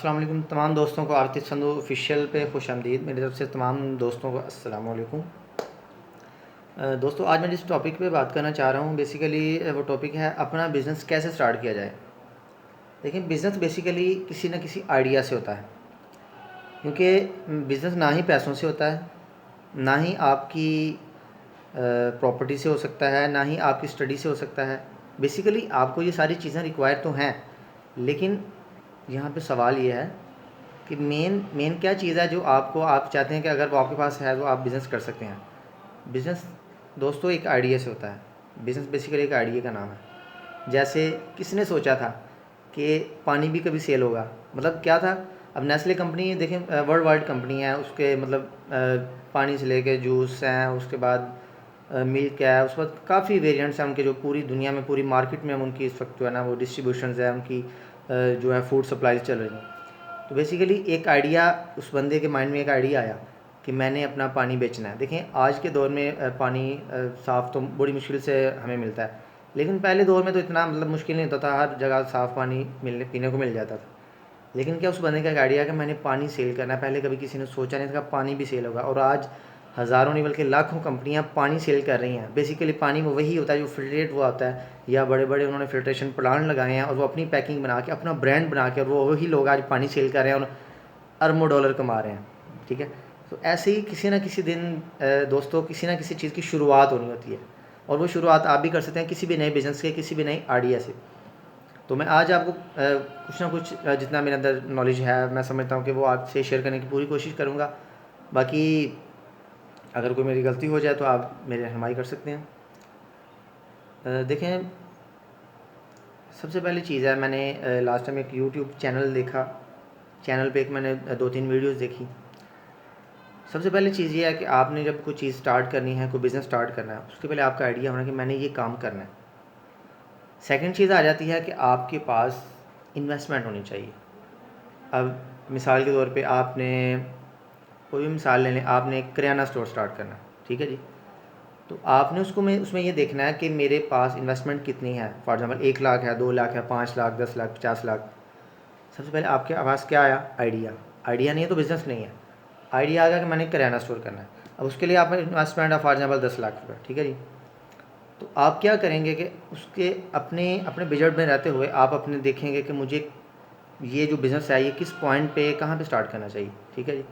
अस्सलाम वालेकुम तमाम दोस्तों को आरती संधू ऑफिशियल पे खुश आमदीद। मेरी तरफ से तमाम दोस्तों को अस्सलाम वालेकुम। दोस्तों आज मैं जिस टॉपिक पे बात करना चाह रहा हूँ बेसिकली वो टॉपिक है अपना बिज़नेस कैसे स्टार्ट किया जाए। देखिए बिज़नेस बेसिकली किसी न किसी आइडिया से होता है, क्योंकि बिज़नेस ना ही पैसों से होता है, ना ही आपकी प्रॉपर्टी से हो सकता है, ना ही आपकी स्टडी से हो सकता है। बेसिकली आपको ये सारी चीज़ें रिक्वायर तो हैं, लेकिन यहाँ पे सवाल ये है कि मेन मेन क्या चीज़ है जो आप चाहते हैं कि अगर वो आपके पास है तो आप बिज़नेस कर सकते हैं। बिज़नेस दोस्तों एक आइडिया से होता है। बिज़नेस बेसिकली एक आइडिया का नाम है। जैसे किसने सोचा था कि पानी भी कभी सेल होगा, मतलब क्या था। अब नेस्ले कंपनी देखें, वर्ल्ड वाइड कंपनी है, उसके मतलब पानी से लेके जूस हैं, उसके बाद मिल्क है, उस वक्त काफ़ी वेरिएंट्स हैं उनके, जो पूरी दुनिया में पूरी मार्केट में उनकी इस वक्त जो है ना वो डिस्ट्रीब्यूशंस है उनकी, जो है फूड सप्लाईज चल रही हैं। तो बेसिकली एक आइडिया उस बंदे के माइंड में एक आइडिया आया कि मैंने अपना पानी बेचना है। देखें आज के दौर में पानी साफ़ तो बड़ी मुश्किल से हमें मिलता है, लेकिन पहले दौर में तो इतना मतलब मुश्किल नहीं होता था, हर जगह साफ़ पानी पीने को मिल जाता था। लेकिन क्या उस बंदे का एक आइडिया कि मैंने पानी सेल करना है, पहले कभी किसी ने सोचा नहीं था कि पानी भी सेल होगा। और आज हज़ारों नहीं बल्कि लाखों कंपनियां पानी सेल कर रही हैं। बेसिकली पानी वो वही होता है जो फिल्ट्रेट हुआ होता है, या बड़े बड़े उन्होंने फिल्ट्रेशन प्लांट लगाए हैं और वो अपनी पैकिंग बना के अपना ब्रांड बना के, और वो वही लोग आज पानी सेल कर रहे हैं और अरबों डॉलर कमा रहे हैं। ठीक है, तो ऐसे ही किसी ना किसी दिन दोस्तों किसी ना किसी चीज़ की शुरुआत होनी होती है, और वो शुरुआत आप भी कर सकते हैं किसी भी नए बिज़नेस के, किसी भी नई आइडिया से। तो मैं आज आपको कुछ ना कुछ जितना मेरे अंदर नॉलेज है मैं समझता हूँ कि वो आपसे शेयर करने की पूरी कोशिश करूँगा। बाकी अगर कोई मेरी गलती हो जाए तो आप मेरी रहनुमाई कर सकते हैं। देखें सबसे पहली चीज़ है, मैंने लास्ट टाइम एक यूट्यूब चैनल देखा, चैनल पे एक मैंने 2-3 वीडियोस देखी। सबसे पहली चीज़ ये है कि आपने जब कोई चीज़ स्टार्ट करनी है, कोई बिज़नेस स्टार्ट करना है, उसके पहले आपका आइडिया होना कि मैंने ये काम करना है। सेकंड चीज़ आ जाती है कि आपके पास इन्वेस्टमेंट होनी चाहिए। अब मिसाल के तौर पे आपने कोई भी मिसाल ले लें, आपने एक किराना स्टोर स्टार्ट करना है, ठीक है जी। तो आपने उसमें ये देखना है कि मेरे पास इन्वेस्टमेंट कितनी है। फॉर एग्जांपल 1 लाख है, 2 लाख है, 5 लाख, 10 लाख, 50 लाख। सबसे पहले आपके पास क्या आया? आइडिया। आइडिया नहीं है तो बिज़नेस नहीं है। आइडिया आ गया कि मैंने किराना स्टोर करना है। अब उसके लिए आपका इन्वेस्टमेंट है फॉर एग्जांपल 10 लाख रुपये, ठीक है जी। तो आप क्या करेंगे कि उसके अपने अपने बजट में रहते हुए आप अपने देखेंगे कि मुझे ये जो बिज़नेस है ये किस पॉइंट पे कहाँ पे स्टार्ट करना चाहिए, ठीक है जी।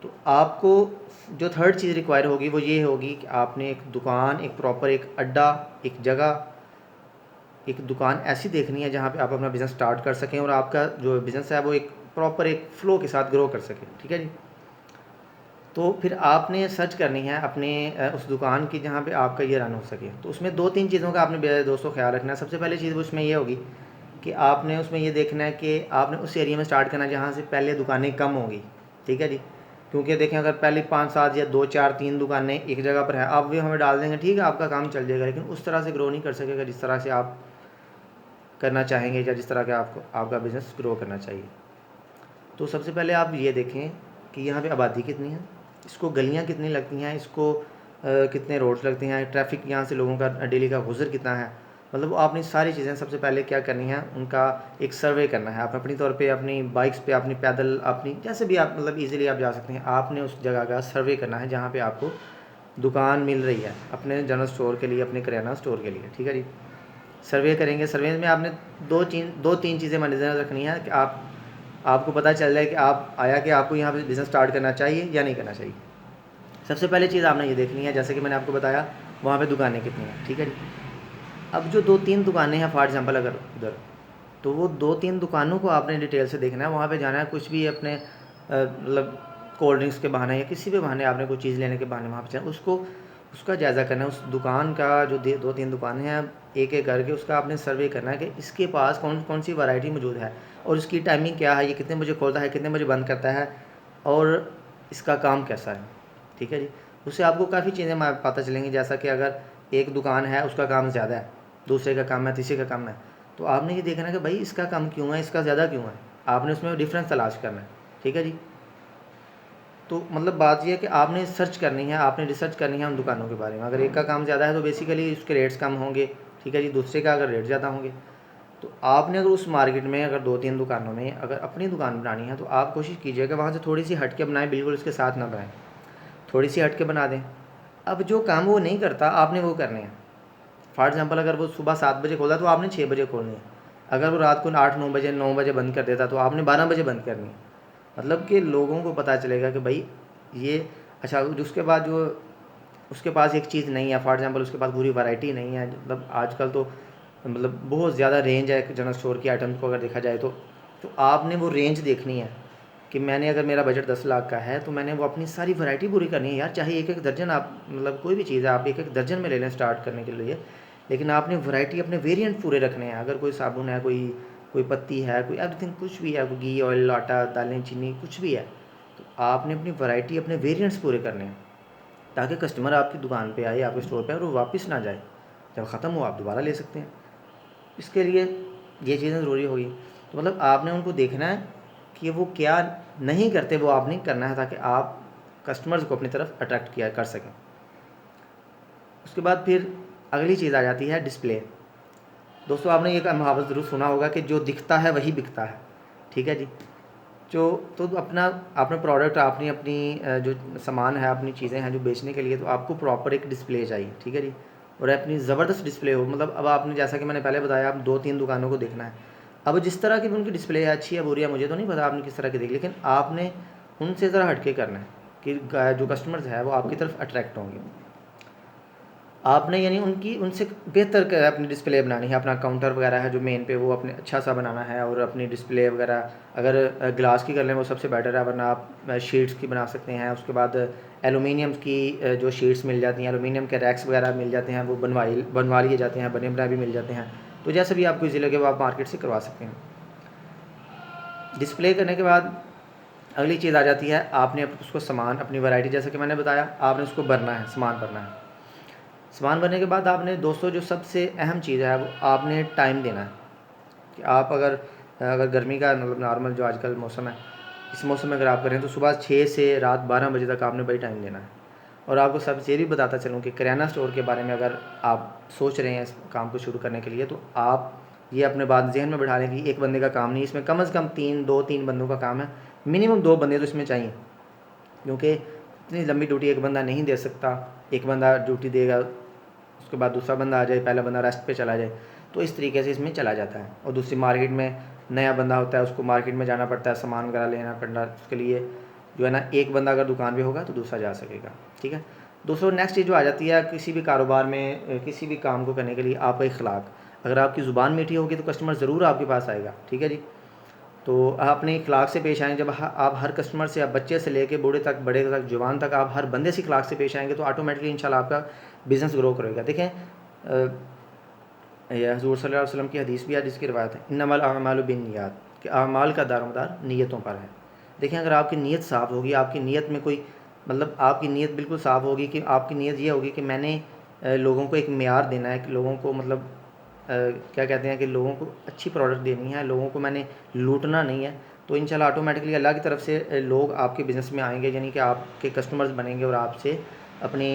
तो आपको जो थर्ड चीज़ रिक्वायर होगी वो ये होगी कि आपने एक दुकान, एक प्रॉपर एक अड्डा, एक जगह, एक दुकान ऐसी देखनी है जहाँ पे आप अपना बिज़नेस स्टार्ट कर सकें और आपका जो बिज़नेस है वो एक प्रॉपर एक फ़्लो के साथ ग्रो कर सके, ठीक है जी। तो फिर आपने सर्च करनी है अपने उस दुकान की जहाँ पे आपका ये रन हो सके। तो उसमें 2-3 चीज़ों का आपने दोस्तों ख्याल रखना है। सबसे पहली चीज़ उसमें ये होगी कि आपने उसमें ये देखना है कि आपने उस एरिया में स्टार्ट करना है जहाँ से पहले दुकानें कम होंगी, ठीक है जी। क्योंकि देखें अगर पहले 5-7 या 2-4-3 दुकानें एक जगह पर हैं, आप भी हमें डाल देंगे, ठीक है आपका काम चल जाएगा, लेकिन उस तरह से ग्रो नहीं कर सकेगा जिस तरह से आप करना चाहेंगे या जिस तरह का आपको आपका बिज़नेस ग्रो करना चाहिए। तो सबसे पहले आप ये देखें कि यहाँ पे आबादी कितनी है, इसको गलियाँ कितनी लगती हैं, इसको कितने रोड्स लगते हैं, ट्रैफिक यहाँ से लोगों का डेली का गुज़र कितना है। मतलब आपने सारी चीज़ें सबसे पहले क्या करनी है, उनका एक सर्वे करना है। आप अपनी तौर पे अपनी बाइक्स पे, अपनी पैदल, अपनी जैसे भी आप मतलब ईज़िली आप जा सकते हैं। आपने उस जगह का सर्वे करना है जहाँ पे आपको दुकान मिल रही है अपने जनरल स्टोर के लिए, अपने किराना स्टोर के लिए, ठीक है जी। सर्वे करेंगे, सर्वे में आपने 2-3 चीज़ें नज़र रखनी है कि आपको पता चल जाए कि आप आया कि आपको यहाँ पे बिज़नेस स्टार्ट करना चाहिए या नहीं करना चाहिए। सबसे पहले चीज़ आपने ये देखनी है, जैसे कि मैंने आपको बताया वहाँ पे दुकानें कितनी हैं, ठीक है जी। अब जो 2-3 दुकानें हैं फॉर एग्जांपल अगर उधर, तो वो 2-3 दुकानों को आपने डिटेल से देखना है। वहाँ पे जाना है, कुछ भी अपने मतलब कोल्ड ड्रिंक्स के बहाने या किसी भी बहाने आपने कोई चीज़ लेने के बहाने वहाँ पे जाना, उसका जायज़ा करना है। उस दुकान का जो 2-3 दुकानें हैं एक एक करके उसका आपने सर्वे करना है कि इसके पास कौन कौन सी वैरायटी मौजूद है और इसकी टाइमिंग क्या है, ये कितने बजे खोलता है, कितने बजे बंद करता है, और इसका काम कैसा है, ठीक है जी। उससे आपको काफ़ी चीज़ें पता चलेंगी, जैसा कि अगर एक दुकान है उसका काम ज़्यादा है, दूसरे का काम है, तीसरे का काम है, तो आपने ये देखना है कि भाई इसका कम क्यों है, इसका ज़्यादा क्यों है। आपने उसमें डिफरेंस तलाश करना है, ठीक है जी। तो मतलब बात ये है कि आपने सर्च करनी है, आपने रिसर्च करनी है उन दुकानों के बारे में। अगर एक का काम ज़्यादा है तो बेसिकली उसके रेट्स कम होंगे, ठीक है जी। दूसरे का अगर रेट ज़्यादा होंगे, तो आपने अगर उस मार्केट में अगर 2-3 दुकानों में अगर अपनी दुकान बनानी है तो आप कोशिश कीजिएगा वहाँ से थोड़ी सी हट के बनाएं, बिल्कुल उसके साथ ना बनाएं, थोड़ी सी हट के बना दें। अब जो काम वो नहीं करता आपने वो करने हैं। फॉर एग्ज़ाम्पल अगर वो सुबह 7 बजे खोला तो आपने 6 बजे खोलनी है। अगर वो रात को 8-9 बजे 9 बजे बंद कर देता तो आपने 12 बजे बंद करनी है। मतलब कि लोगों को पता चलेगा कि भाई ये अच्छा। उसके बाद जो उसके पास एक चीज़ नहीं है, फॉर एग्ज़ाम्पल उसके पास पूरी वैरायटी नहीं है, मतलब आजकल तो मतलब बहुत ज़्यादा रेंज है जनरल स्टोर की आइटम्स को अगर देखा जाए तो आपने वो रेंज देखनी है कि मैंने अगर मेरा बजट 10 लाख का है तो मैंने वो अपनी सारी वैरायटी पूरी करनी है यार। चाहे एक एक दर्जन आप मतलब कोई भी चीज़ है आप एक एक दर्जन में ले लें स्टार्ट करने के लिए, लेकिन आपने वैरायटी अपने वेरिएंट पूरे रखने हैं। अगर कोई साबुन है, कोई पत्ती है, कोई एवरीथिंग कुछ भी है, कोई घी ऑयल आटा दालें चीनी कुछ भी है, तो आपने अपनी वैरायटी अपने वेरिएंट्स पूरे करने हैं ताकि कस्टमर आपकी दुकान पे आए, आपके स्टोर पे और वो वापस ना जाए, जब ख़त्म हो आप दोबारा ले सकते हैं। इसके लिए ये चीज़ें ज़रूरी होगी। तो मतलब आपने उनको देखना है कि वो क्या नहीं करते, वो आपने करना है ताकि आप कस्टमर्स को अपनी तरफ अट्रैक्ट किया कर सकें। उसके बाद फिर अगली चीज़ आ जाती है डिस्प्ले। दोस्तों आपने एक मुहावरा ज़रूर सुना होगा कि जो दिखता है वही बिकता है, ठीक है जी। जो तो अपना आपने प्रोडक्ट अपनी जो सामान है, अपनी चीज़ें हैं जो बेचने के लिए, तो आपको प्रॉपर एक डिस्प्ले चाहिए, ठीक है जी। और अपनी ज़बरदस्त डिस्प्ले हो। मतलब अब आपने जैसा कि मैंने पहले बताया, आप 2-3 दुकानों को देखना है। अब जिस तरह की भी उनकी डिस्प्ले है, अच्छी है बुरी है मुझे तो नहीं पता आपने किस तरह की देखी, लेकिन आपने उनसे ज़रा हट के करना है कि जो कस्टमर्स है वो आपकी तरफ अट्रैक्ट होंगे। आपने यानी उनकी उनसे बेहतर अपनी डिस्प्ले बनानी है। अपना काउंटर वगैरह है जो मेन पे वो अपने अच्छा सा बनाना है, और अपनी डिस्प्ले वगैरह अगर ग्लास की कर लें वो सबसे बेटर है, वरना आप शीट्स की बना सकते हैं। उसके बाद एलुमिनियम की जो शीट्स मिल जाती हैं, एलुमिनियम के रैक्स वगैरह मिल जाते हैं, वो बनवा लिए जाते हैं, बने बनाए भी मिल जाते हैं। तो जैसे भी आपको इजी लगे वो आप मार्केट से करवा सकते हैं। डिस्प्ले करने के बाद अगली चीज़ आ जाती है, आपने उसको सामान अपनी वैरायटी जैसे कि मैंने बताया आपने उसको भरना है, सामान भरना है। सामान भरने के बाद आपने दोस्तों जो सबसे अहम चीज़ है वो आपने टाइम देना है कि आप अगर अगर गर्मी का मतलब नॉर्मल जो आजकल मौसम है, इस मौसम में अगर आप करें तो सुबह 6 से रात 12 बजे तक आपने भाई टाइम देना है। और आपको सबसे ये भी बताता चलूँ कि किराना स्टोर के बारे में अगर आप सोच रहे हैं इस काम को शुरू करने के लिए, तो आप ये अपने बात जहन में बिठा लें कि एक बंदे का काम नहीं, इसमें कम से कम 2-3 बंदों का काम है। मिनिमम 2 बंदे तो इसमें चाहिए, क्योंकि इतनी लंबी ड्यूटी एक बंदा नहीं दे सकता। एक बंदा ड्यूटी देगा, उसके बाद दूसरा बंदा आ जाए, पहला बंदा रेस्ट पे चला जाए, तो इस तरीके से इसमें चला जाता है। और दूसरी मार्केट में नया बंदा होता है, उसको मार्केट में जाना पड़ता है, सामान वगैरह लेना पड़ता है, उसके लिए जो है ना एक बंदा अगर दुकान पे होगा तो दूसरा जा सकेगा, ठीक है। दोस्तों नेक्स्ट चीज़ जो आ जाती है किसी भी कारोबार में, किसी भी काम को करने के लिए आपका इखलाक। अगर आपकी ज़ुबान मीठी होगी तो कस्टमर ज़रूर आपके पास आएगा, ठीक है जी। तो आप अपने इखलाक से पेश आएँ। जब आप हर कस्टमर से, आप बच्चे से लेके बूढ़े तक, बड़े तक, जवान तक, आप हर बंदे से इखलाक से पेश आएंगे तो ऑटोमेटिकली इंशाल्लाह आपका बिज़नेस ग्रो करेगा। देखें या हुज़ूर सल्लल्लाहु अलैहि वसल्लम की हदीस भी है जिसकी रिवायत है, इन्नमल अमालु बिन्नियात, कि अमाल का दारोमदार नीयतों पर है। देखें अगर आपकी नीयत साफ़ होगी, आपकी नीयत में कोई मतलब आपकी नीयत बिल्कुल साफ़ होगी कि आपकी नीयत ये होगी कि मैंने लोगों को एक मेयार देना है, कि लोगों को मतलब क्या कहते हैं कि लोगों को अच्छी प्रोडक्ट देनी है, लोगों को मैंने लूटना नहीं है, तो इंशाल्लाह ऑटोमेटिकली अल्लाह की तरफ से लोग आपके बिज़नेस में आएंगे, यानी कि आपके कस्टमर्स बनेंगे और आपसे अपनी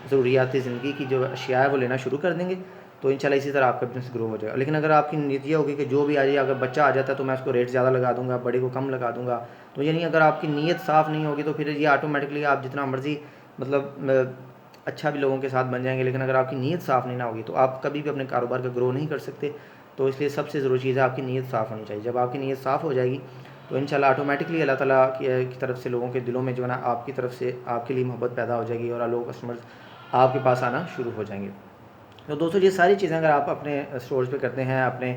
ज़रूरियाती ज़िंदगी की जो अशिया है वो लेना शुरू कर देंगे। तो इंशाल्लाह इसी तरह आपका बिज़नेस ग्रो हो जाएगा। लेकिन अगर आपकी नीयत ये होगी कि जो भी आ जाए, अगर बच्चा आ जाता है तो मैं उसको रेट ज़्यादा लगा दूँगा, बड़े को कम लगा दूँगा, तो यानी अगर आपकी नीयत साफ़ नहीं होगी तो फिर ये ऑटोमेटिकली आप जितना मर्ज़ी मतलब अच्छा भी लोगों के साथ बन जाएंगे, लेकिन अगर आपकी नीयत साफ़ नहीं ना होगी तो आप कभी भी अपने कारोबार का ग्रो नहीं कर सकते। तो इसलिए सबसे ज़रूरी चीज़ है आपकी नीयत साफ़ होनी चाहिए। जब आपकी नीयत साफ़ हो जाएगी तो इंशाल्लाह ऑटोमेटिकली अल्लाह ताला की तरफ से लोगों के दिलों में जो है ना आपकी तरफ से आपके लिए मोहब्बत पैदा हो जाएगी और लोग कस्टमर्स आपके पास आना शुरू हो जाएंगे। तो दोस्तों ये सारी चीज़ें अगर आप अपने स्टोर्स पे करते हैं, अपने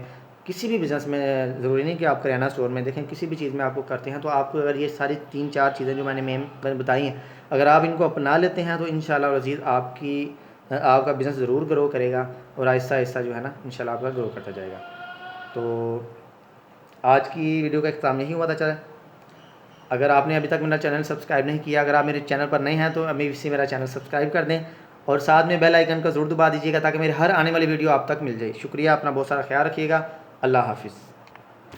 किसी भी बिज़नेस में, ज़रूरी नहीं कि आप किराना स्टोर में, देखें किसी भी चीज़ में आपको करते हैं, तो आपको अगर ये सारी 3-4 चीज़ें जो मैंने बताई हैं, अगर आप इनको अपना लेते हैं तो इंशाल्लाह अज़ीज़ आपका बिज़नेस ज़रूर ग्रो करेगा और आहिस्ता आहिस्ता जो है ना इंशाल्लाह आपका ग्रो करता जाएगा। तो आज की वीडियो का इख्तिताम यही हुआ था। चला, अगर आपने अभी तक मेरा चैनल सब्सक्राइब नहीं किया, अगर आप मेरे चैनल पर नए हैं तो अभी इसी मेरा चैनल सब्सक्राइब कर दें और साथ में बेल आइकन का ज़रूर दबा दीजिएगा ताकि मेरी हर आने वाली वीडियो आप तक मिल जाए। शुक्रिया, अपना बहुत सारा ख्याल रखिएगा। अल्लाह हाफ़िज़।